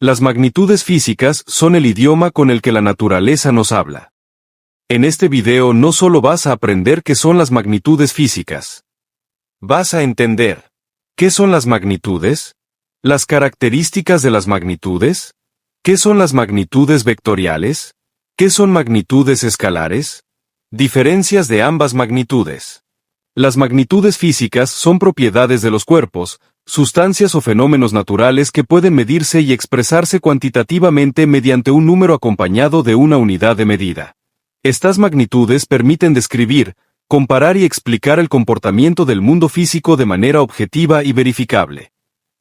Las magnitudes físicas son el idioma con el que la naturaleza nos habla. En este video no solo vas a aprender qué son las magnitudes físicas. Vas a entender qué son las magnitudes, las características de las magnitudes, qué son las magnitudes vectoriales, qué son magnitudes escalares, diferencias de ambas magnitudes. Las magnitudes físicas son propiedades de los cuerpos, sustancias o fenómenos naturales que pueden medirse y expresarse cuantitativamente mediante un número acompañado de una unidad de medida. Estas magnitudes permiten describir, comparar y explicar el comportamiento del mundo físico de manera objetiva y verificable.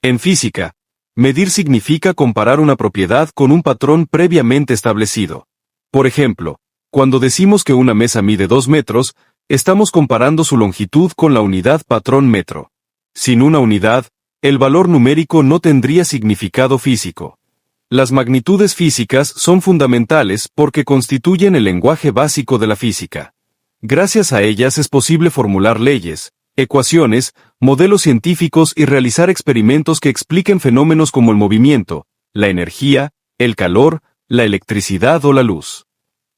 En física, medir significa comparar una propiedad con un patrón previamente establecido. Por ejemplo, cuando decimos que una mesa mide 2 metros, estamos comparando su longitud con la unidad patrón metro. Sin una unidad, el valor numérico no tendría significado físico. Las magnitudes físicas son fundamentales porque constituyen el lenguaje básico de la física. Gracias a ellas es posible formular leyes, ecuaciones, modelos científicos y realizar experimentos que expliquen fenómenos como el movimiento, la energía, el calor, la electricidad o la luz.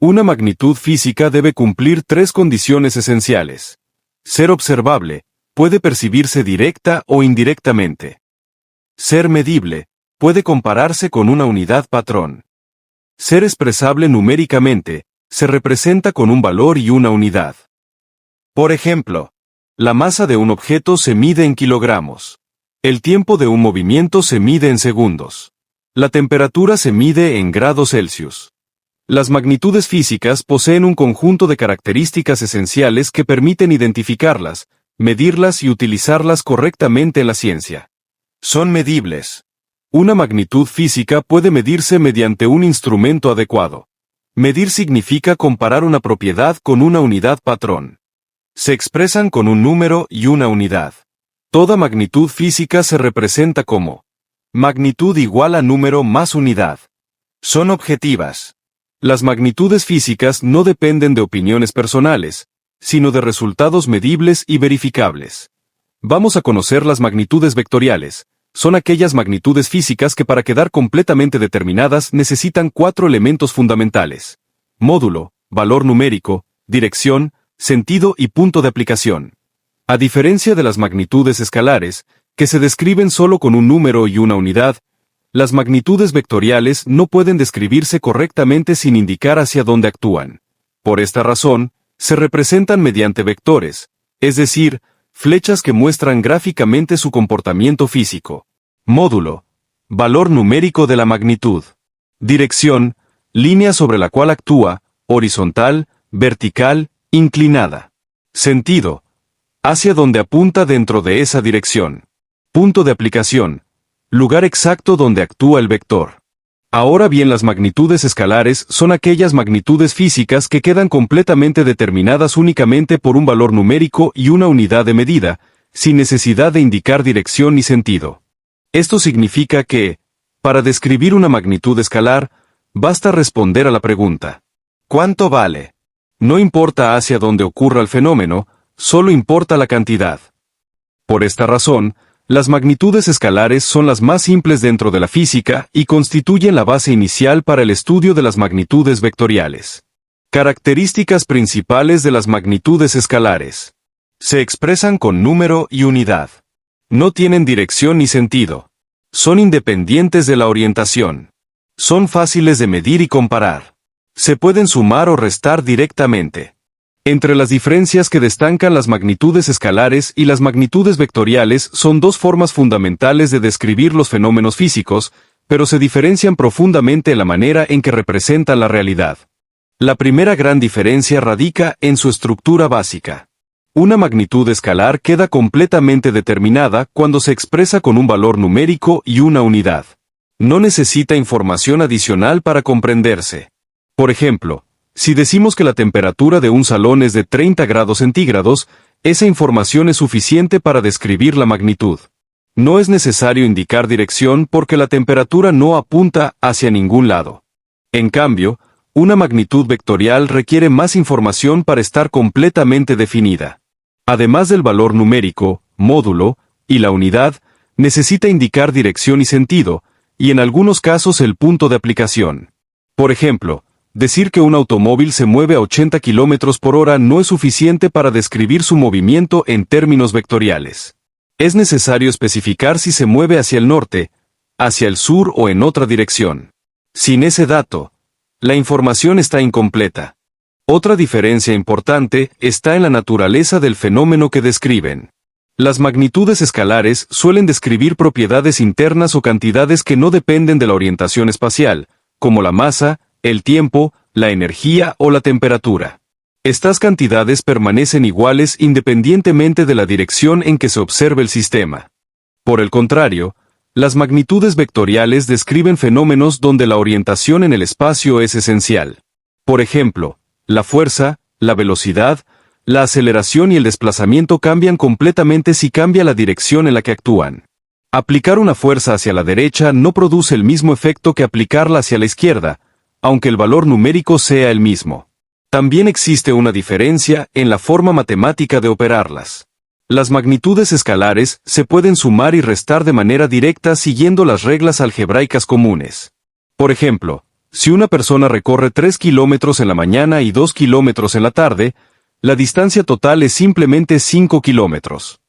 Una magnitud física debe cumplir 3 condiciones esenciales. Ser observable, puede percibirse directa o indirectamente. Ser medible, puede compararse con una unidad patrón. Ser expresable numéricamente, se representa con un valor y una unidad. Por ejemplo, la masa de un objeto se mide en kilogramos. El tiempo de un movimiento se mide en segundos. La temperatura se mide en grados Celsius. Las magnitudes físicas poseen un conjunto de características esenciales que permiten identificarlas, medirlas y utilizarlas correctamente en la ciencia. Son medibles. Una magnitud física puede medirse mediante un instrumento adecuado. Medir significa comparar una propiedad con una unidad patrón. Se expresan con un número y una unidad. Toda magnitud física se representa como magnitud igual a número más unidad. Son objetivas. Las magnitudes físicas no dependen de opiniones personales, sino de resultados medibles y verificables. Vamos a conocer las magnitudes vectoriales. Son aquellas magnitudes físicas que para quedar completamente determinadas necesitan 4 elementos fundamentales: módulo, valor numérico, dirección, sentido y punto de aplicación. A diferencia de las magnitudes escalares, que se describen solo con un número y una unidad, las magnitudes vectoriales no pueden describirse correctamente sin indicar hacia dónde actúan. Por esta razón, se representan mediante vectores, es decir, flechas que muestran gráficamente su comportamiento físico. Módulo, valor numérico de la magnitud. Dirección, línea sobre la cual actúa, horizontal, vertical, inclinada. Sentido, hacia donde apunta dentro de esa dirección. Punto de aplicación, lugar exacto donde actúa el vector. Ahora bien, las magnitudes escalares son aquellas magnitudes físicas que quedan completamente determinadas únicamente por un valor numérico y una unidad de medida, sin necesidad de indicar dirección ni sentido. Esto significa que, para describir una magnitud escalar, basta responder a la pregunta: ¿cuánto vale? No importa hacia dónde ocurra el fenómeno, solo importa la cantidad. Por esta razón, las magnitudes escalares son las más simples dentro de la física y constituyen la base inicial para el estudio de las magnitudes vectoriales. Características principales de las magnitudes escalares. Se expresan con número y unidad. No tienen dirección ni sentido. Son independientes de la orientación. Son fáciles de medir y comparar. Se pueden sumar o restar directamente. Entre las diferencias que destacan las magnitudes escalares y las magnitudes vectoriales son 2 formas fundamentales de describir los fenómenos físicos, pero se diferencian profundamente en la manera en que representan la realidad. La primera gran diferencia radica en su estructura básica. Una magnitud escalar queda completamente determinada cuando se expresa con un valor numérico y una unidad. No necesita información adicional para comprenderse. Por ejemplo, si decimos que la temperatura de un salón es de 30 grados centígrados, esa información es suficiente para describir la magnitud. No es necesario indicar dirección porque la temperatura no apunta hacia ningún lado. En cambio, una magnitud vectorial requiere más información para estar completamente definida. Además del valor numérico, módulo, y la unidad, necesita indicar dirección y sentido, y en algunos casos el punto de aplicación. Por ejemplo, decir que un automóvil se mueve a 80 km por hora no es suficiente para describir su movimiento en términos vectoriales. Es necesario especificar si se mueve hacia el norte, hacia el sur o en otra dirección. Sin ese dato, la información está incompleta. Otra diferencia importante está en la naturaleza del fenómeno que describen. Las magnitudes escalares suelen describir propiedades internas o cantidades que no dependen de la orientación espacial, como la masa, el tiempo, la energía o la temperatura. Estas cantidades permanecen iguales independientemente de la dirección en que se observe el sistema. Por el contrario, las magnitudes vectoriales describen fenómenos donde la orientación en el espacio es esencial. Por ejemplo, la fuerza, la velocidad, la aceleración y el desplazamiento cambian completamente si cambia la dirección en la que actúan. Aplicar una fuerza hacia la derecha no produce el mismo efecto que aplicarla hacia la izquierda, aunque el valor numérico sea el mismo. También existe una diferencia en la forma matemática de operarlas. Las magnitudes escalares se pueden sumar y restar de manera directa siguiendo las reglas algebraicas comunes. Por ejemplo, si una persona recorre 3 kilómetros en la mañana y 2 kilómetros en la tarde, la distancia total es simplemente 5 kilómetros.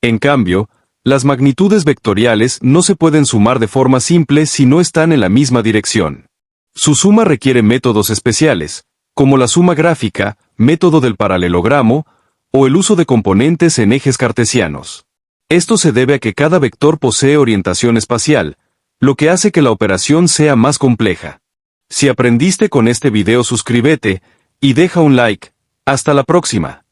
En cambio, las magnitudes vectoriales no se pueden sumar de forma simple si no están en la misma dirección. Su suma requiere métodos especiales, como la suma gráfica, método del paralelogramo, o el uso de componentes en ejes cartesianos. Esto se debe a que cada vector posee orientación espacial, lo que hace que la operación sea más compleja. Si aprendiste con este video, suscríbete y deja un like. Hasta la próxima.